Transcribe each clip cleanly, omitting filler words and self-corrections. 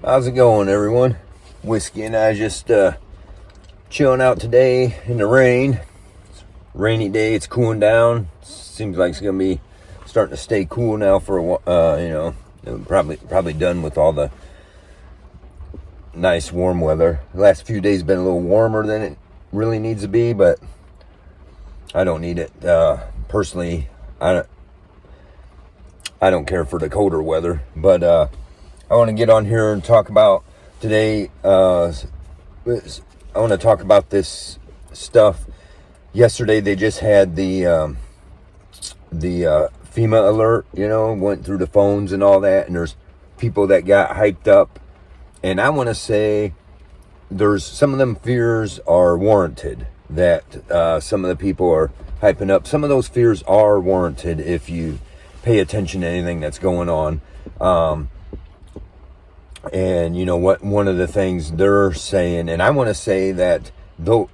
How's it going, everyone? Whiskey and I just chilling out today in the rain. It's a rainy day. It's cooling down. Seems like it's gonna be starting to stay cool now for a while. Probably done with all the nice warm weather. The last few days been a little warmer than it really needs to be, but I don't need it personally. I don't care for the colder weather, but I want to get on here and talk about today. I want to talk about this stuff. Yesterday they just had the FEMA alert, went through the phones and all that, and there's people that got hyped up, and I want to say there's some of them fears are warranted, that some of the people are hyping up. Some of those fears are warranted if you pay attention to anything that's going on. And you know what, one of the things they're saying, and I want to say that though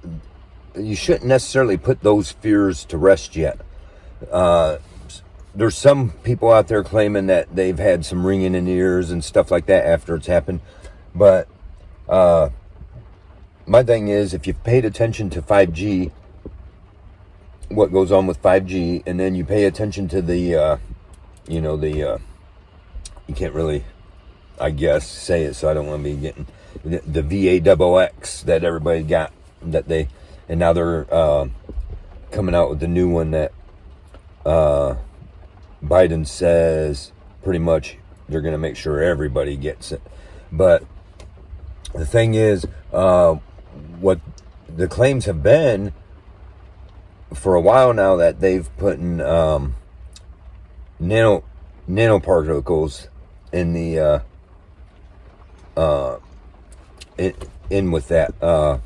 you shouldn't necessarily put those fears to rest yet. There's some people out there claiming that they've had some ringing in the ears and stuff like that after it's happened. But my thing is, if you've paid attention to 5G, what goes on with 5G, and then you pay attention to the you can't really, I guess, say it, so I don't want to be getting the VAXX that everybody got, and now they're coming out with the new one that Biden says pretty much they're going to make sure everybody gets it. But the thing is, what the claims have been for a while now, that they've put in nanoparticles in the in with that the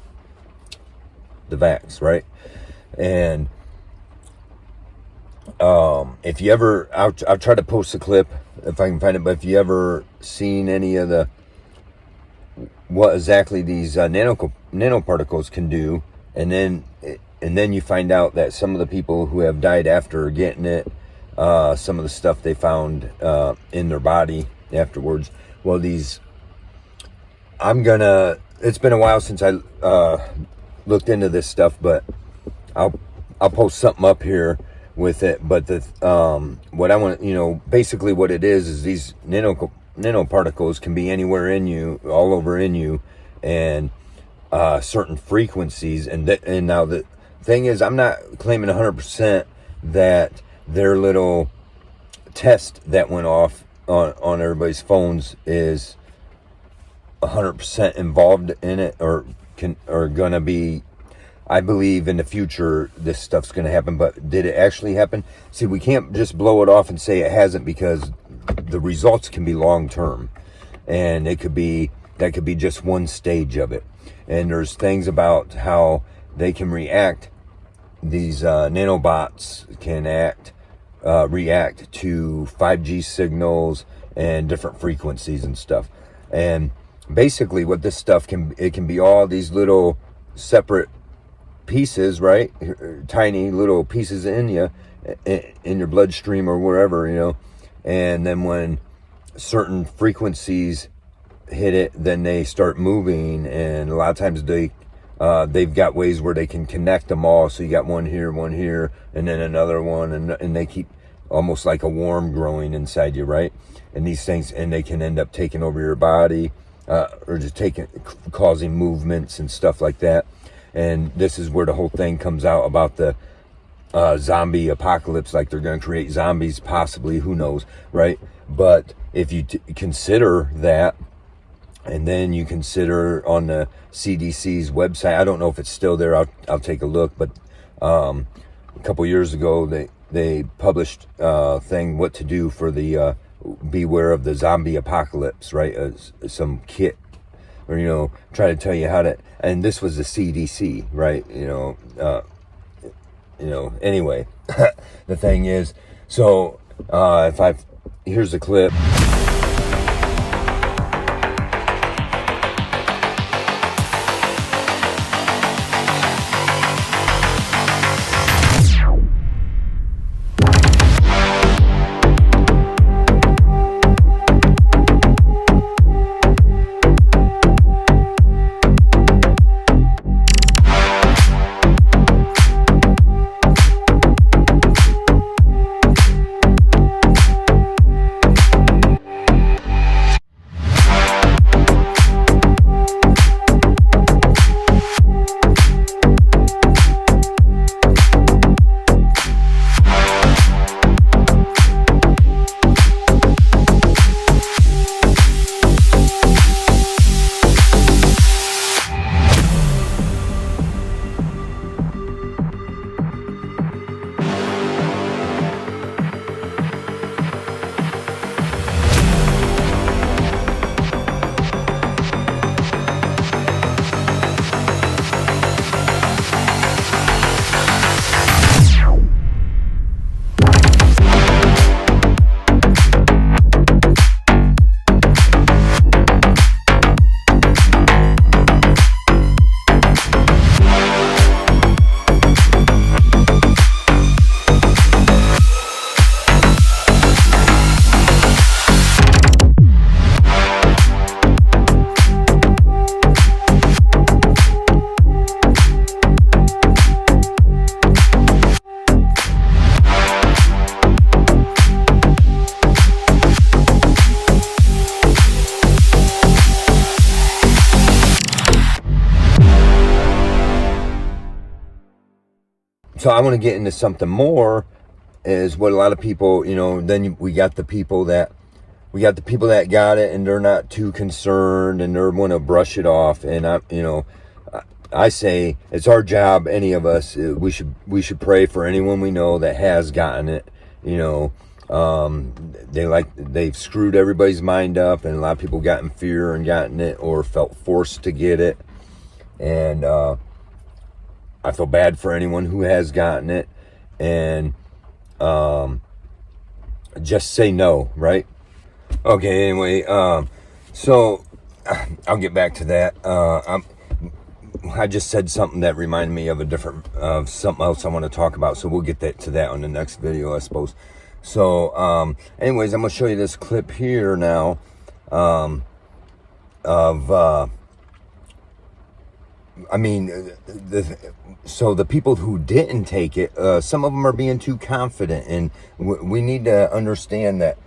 vax, right? And if you ever, I'll try to post a clip if I can find it, but if you ever seen any of what exactly these nanoparticles can do, and then you find out that some of the people who have died after getting it, some of the stuff they found in their body afterwards. Well, it's been a while since I looked into this stuff, but I'll post something up here with it. But what I want, basically what it is these nanoparticles can be anywhere in you, all over in you, and certain frequencies. And now the thing is, I'm not claiming 100% that their little test that went off on everybody's phones is 100% involved in it, or gonna be. I believe in the future this stuff's gonna happen, but did it actually happen? See, we can't just blow it off and say it hasn't, because the results can be long term, and that could be just one stage of it. And there's things about how they can react. These nanobots can react to 5G signals and different frequencies and stuff. And basically what this stuff can be all these little separate pieces, right? Tiny little pieces in your bloodstream or wherever, and then when certain frequencies hit it, then they start moving, and a lot of times they've got ways where they can connect them all. So you got one here, and then another one, and they keep almost like a worm growing inside you, right? And these things, and they can end up taking over your body, or just causing movements and stuff like that. And this is where the whole thing comes out about the zombie apocalypse, like they're going to create zombies, possibly, who knows, right? But if you consider that, and then you consider on the CDC's website, I don't know if it's still there, I'll take a look, but a couple years ago they published a thing, what to do for the beware of the zombie apocalypse, right? Some kit, or try to tell you how to, and this was the CDC, right? Anyway, the thing is, so here's a clip. so I want to get into something more, is what a lot of people, then we got the people that got it and they're not too concerned and they want to brush it off. And I say it's our job, any of us, we should pray for anyone we know that has gotten it. They've screwed everybody's mind up, and a lot of people got in fear and gotten it or felt forced to get it. And I feel bad for anyone who has gotten it. And just say no, right? Okay, anyway, so I'll get back to that. I just said something that reminded me of something else I want to talk about, so we'll get to that on the next video, I suppose. So, anyways, I'm going to show you this clip here now, so the people who didn't take it, some of them are being too confident, and we need to understand that,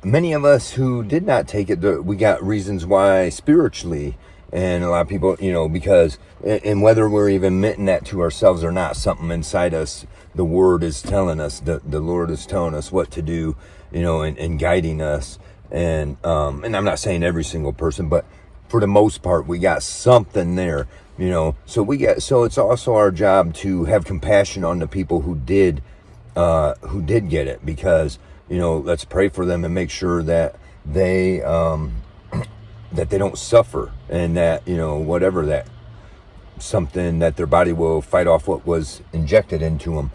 many of us who did not take it, we got reasons why spiritually. And a lot of people, because, and whether we're even admitting that to ourselves or not, something inside us, the word is telling us, the Lord is telling us what to do, and guiding us. And I'm not saying every single person, but for the most part, we got something there, so it's also our job to have compassion on the people who did get it, because, let's pray for them and make sure that they don't suffer, and that, whatever, that something that their body will fight off what was injected into them.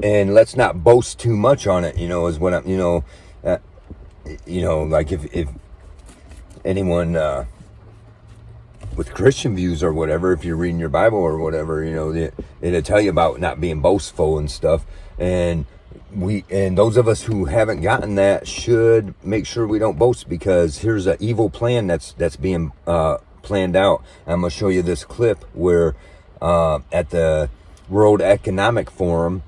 And let's not boast too much on it, is what I'm, like if anyone, with Christian views or whatever, if you're reading your Bible or whatever, it'll tell you about not being boastful and stuff. And those of us who haven't gotten that should make sure we don't boast, because here's an evil plan that's being planned out. I'm going to show you this clip where at the World Economic Forum,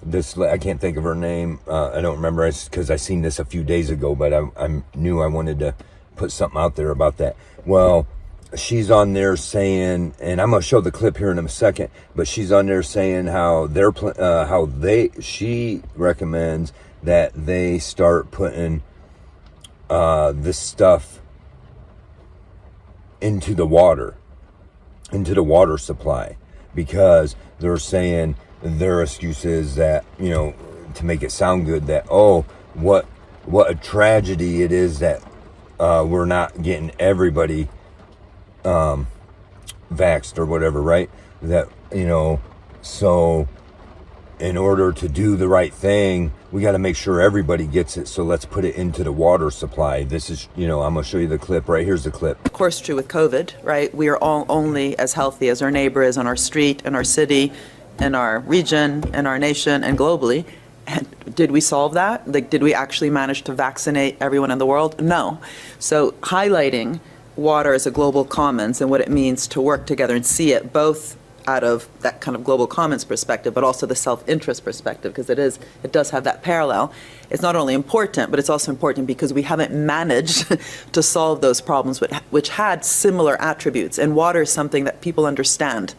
I can't think of her name. I don't remember, because I seen this a few days ago, but I knew I wanted to put something out there about that. Well, she's on there saying, and I'm going to show the clip here in a second, but she's on there saying how she recommends that they start putting this stuff into the water supply, because they're saying their excuse is that, to make it sound good, that, what a tragedy it is that we're not getting everybody vaxxed or whatever, right? That, so in order to do the right thing, we got to make sure everybody gets it. So let's put it into the water supply. This is, I'm going to show you the clip, right? Here's the clip. Of course, true with COVID, right? We are all only as healthy as our neighbor is on our street, in our city, in our region, in our nation, and globally. And did we solve that? Did we actually manage to vaccinate everyone in the world? No. So highlighting water as a global commons and what it means to work together and see it both out of that kind of global commons perspective, but also the self-interest perspective, because it does have that parallel. It's not only important, but it's also important because we haven't managed to solve those problems which had similar attributes. And water is something that people understand.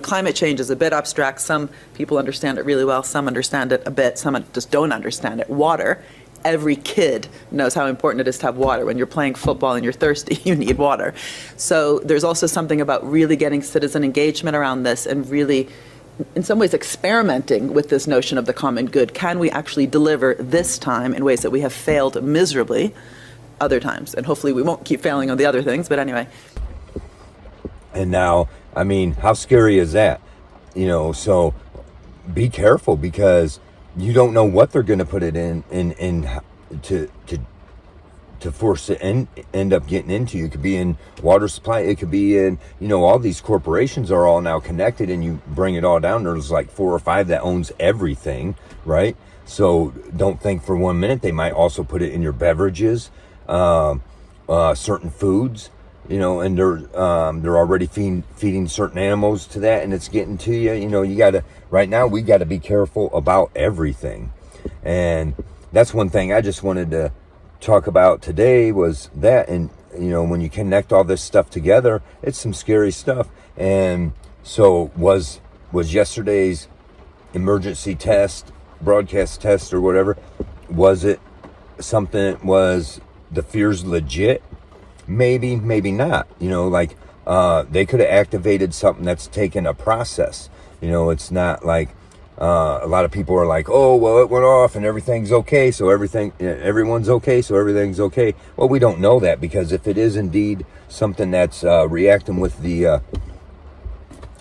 Climate change is a bit abstract. Some people understand it really well. Some understand it a bit. Some just don't understand it. Water, every kid knows how important it is to have water. When you're playing football and you're thirsty, you need water. So there's also something about really getting citizen engagement around this and really, in some ways, experimenting with this notion of the common good. Can we actually deliver this time in ways that we have failed miserably other times? And hopefully we won't keep failing on the other things, but anyway. And now, how scary is that? So be careful, because you don't know what they're going to put it in to force it end up getting into. It could be in water supply. It could be in, all these corporations are all now connected, and you bring it all down. There's like 4 or 5 that owns everything, right? So don't think for 1 minute they might also put it in your beverages, certain foods, and they're already feeding certain animals to that, and it's getting to you. You gotta, right now we got to be careful about everything. And that's one thing I just wanted to talk about today, was that. And when you connect all this stuff together, it's some scary stuff. And So was yesterday's emergency test, broadcast test or whatever, was it something, was the fears legit? Maybe, maybe not. You know, like they could have activated something that's taken a process. You know, it's not like a lot of people are like, oh, well, it went off and everything's okay, so everyone's okay, so everything's okay. Well, we don't know that, because if it is indeed something that's reacting with the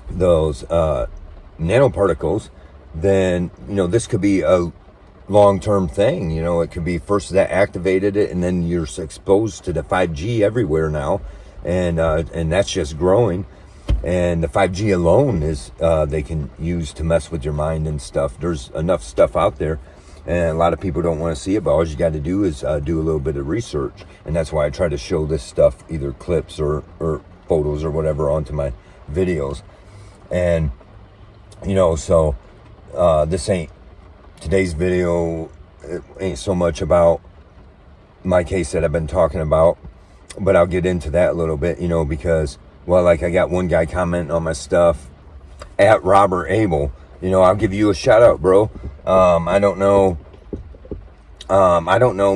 those nanoparticles, then, you know, this could be a long-term thing. You know, it could be first that activated it, and then you're exposed to the 5G everywhere now, and that's just growing. And the 5G alone is they can use to mess with your mind and stuff. There's enough stuff out there, and a lot of people don't want to see it, but all you got to do is do a little bit of research. And that's why I try to show this stuff, either clips or photos or whatever, onto my videos. And, you know, so today's video, it ain't so much about my case that I've been talking about, but I'll get into that a little bit, you know, because, well, like, I got one guy commenting on my stuff, at Robert Abel. You know, I'll give you a shout out, bro. I don't know,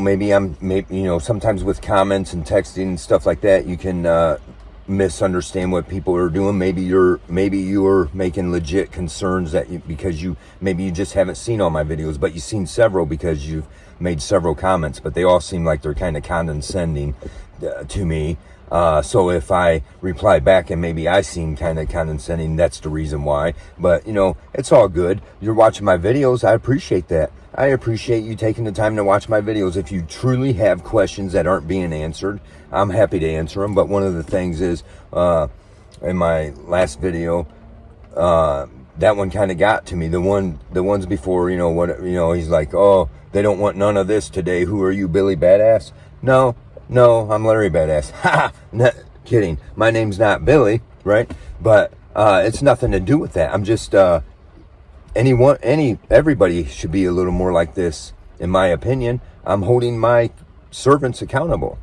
maybe you know, sometimes with comments and texting and stuff like that, you can misunderstand what people are doing. Maybe you're making legit concerns because you just haven't seen all my videos, but you've seen several because you've made several comments, but they all seem like they're kind of condescending to me. So if I reply back and maybe I seem kind of condescending, that's the reason why. But, you know, it's all good. You're watching my videos. I appreciate that. I appreciate you taking the time to watch my videos. If you truly have questions that aren't being answered, I'm happy to answer them. But one of the things is, in my last video, that one kind of got to me. The ones before, you know, he's like, oh, they don't want none of this today. Who are you, Billy Badass? No, I'm Larry Badass. Ha! Kidding. My name's not Billy, right? But it's nothing to do with that. I'm just everybody should be a little more like this, in my opinion. I'm holding my servants accountable.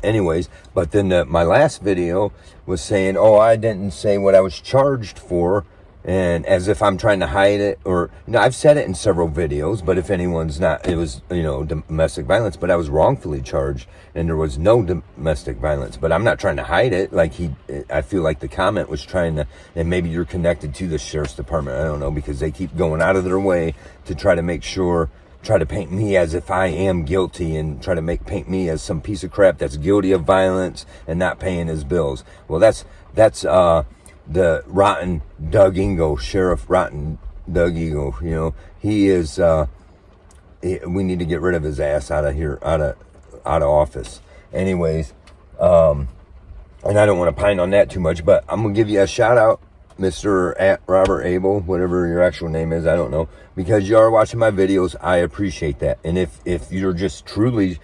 Anyways, but then my last video was saying, oh, I didn't say what I was charged for, and as if I'm trying to hide it, or, you know, I've said it in several videos, but if anyone's not, it was, you know, domestic violence, but I was wrongfully charged, and there was no domestic violence, but I'm not trying to hide it. Like, I feel like the comment was trying to, and maybe you're connected to the sheriff's department, I don't know, because they keep going out of their way to try to paint me as if I am guilty, and try to paint me as some piece of crap that's guilty of violence and not paying his bills. Well, that's the rotten Doug Ingo, Sheriff Rotten Doug Ingo. You know, he is, we need to get rid of his ass out of here, out of office. Anyways, and I don't want to pine on that too much, but I'm going to give you a shout out, Mr. at Robert Abel, whatever your actual name is, I don't know, because you are watching my videos. I appreciate that. And if you're just truly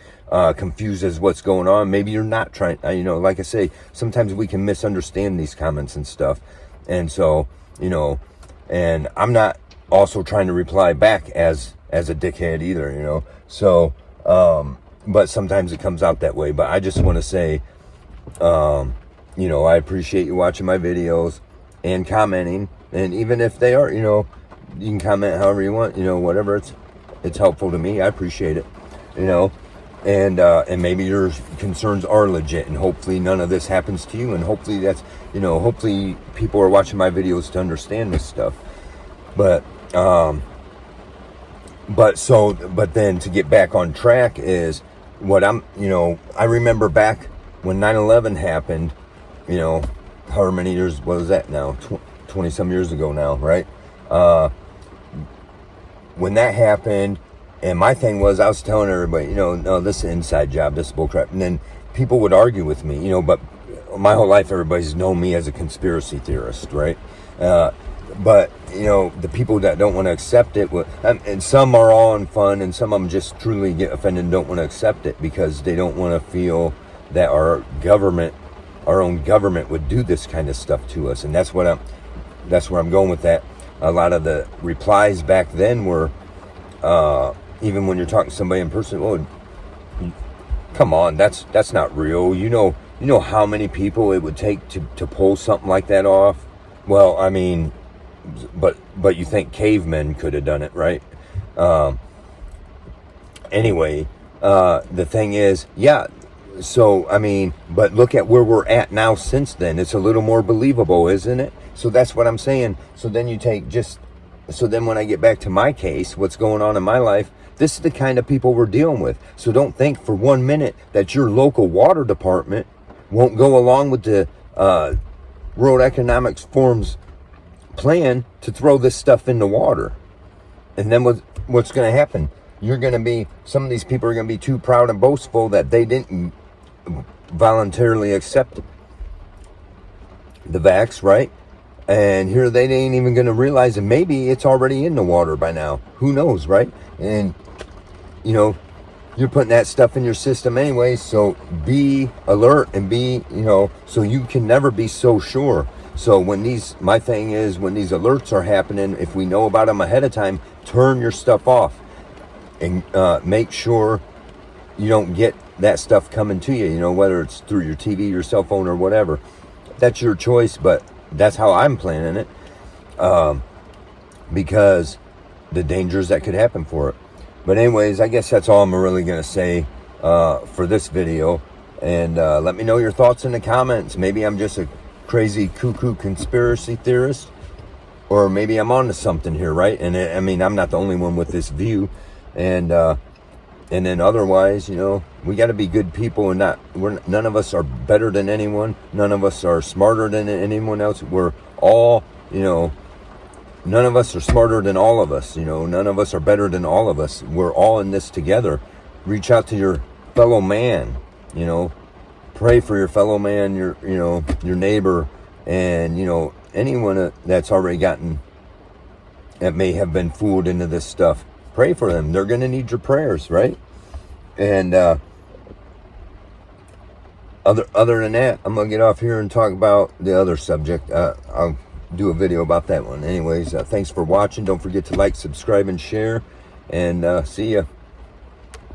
confused as what's going on, maybe you're not trying, you know, like I say, sometimes we can misunderstand these comments and stuff. And so, you know, and I'm not also trying to reply back as a dickhead either, you know. So, but sometimes it comes out that way. But I just want to say, you know, I appreciate you watching my videos and commenting. And even if they are, you know, you can comment however you want, you know, whatever. It's helpful to me. I appreciate it, you know. And maybe your concerns are legit, and hopefully none of this happens to you, and hopefully that's, you know, hopefully people are watching my videos to understand this stuff. But then to get back on track is what I'm, you know, I remember back when 9/11 happened, you know, however many years was that now, 20 some years ago now, right? When that happened, and my thing was, I was telling everybody, you know, no, this is an inside job, this is bullcrap. And then people would argue with me, you know, but my whole life, everybody's known me as a conspiracy theorist, right? But, you know, the people that don't want to accept it, and some are all in fun, and some of them just truly get offended and don't want to accept it because they don't want to feel that our own government would do this kind of stuff to us. And that's where I'm going with that. A lot of the replies back then were, even when you're talking to somebody in person, oh, come on, that's not real. You know how many people it would take to pull something like that off. Well, I mean, but you think cavemen could have done it, right? Anyway, the thing is, yeah. So I mean, but look at where we're at now. Since then, it's a little more believable, isn't it? So that's what I'm saying. So then you take just. So then when I get back to my case, what's going on in my life, this is the kind of people we're dealing with. So don't think for 1 minute that your local water department won't go along with the World Economic Forum's plan to throw this stuff in the water. And then what's going to happen? You're going to be, some of these people are going to be too proud and boastful that they didn't voluntarily accept the vax, right? And here they ain't even going to realize that maybe it's already in the water by now. Who knows, right? And, you know, you're putting that stuff in your system anyway, so be alert and be, you know, so you can never be so sure. So when my thing is, when these alerts are happening, if we know about them ahead of time, turn your stuff off and make sure you don't get that stuff coming to you, you know, whether it's through your TV, your cell phone, or whatever. That's your choice, but that's how I'm planning it, because the dangers that could happen for it. But anyways, I guess that's all I'm really going to say for this video. And let me know your thoughts in the comments. Maybe I'm just a crazy cuckoo conspiracy theorist, or maybe I'm onto something here, right? And I mean, I'm not the only one with this view. And then otherwise, you know, we got to be good people, and none of us are better than anyone. None of us are smarter than anyone else. We're all, you know, none of us are smarter than all of us. You know, none of us are better than all of us. We're all in this together. Reach out to your fellow man, you know, pray for your fellow man, your neighbor, and, you know, anyone that's already that may have been fooled into this stuff. Pray for them. They're going to need your prayers, right? And other than that, I'm going to get off here and talk about the other subject. I'll do a video about that one. Anyways, thanks for watching. Don't forget to like, subscribe, and share. And see ya.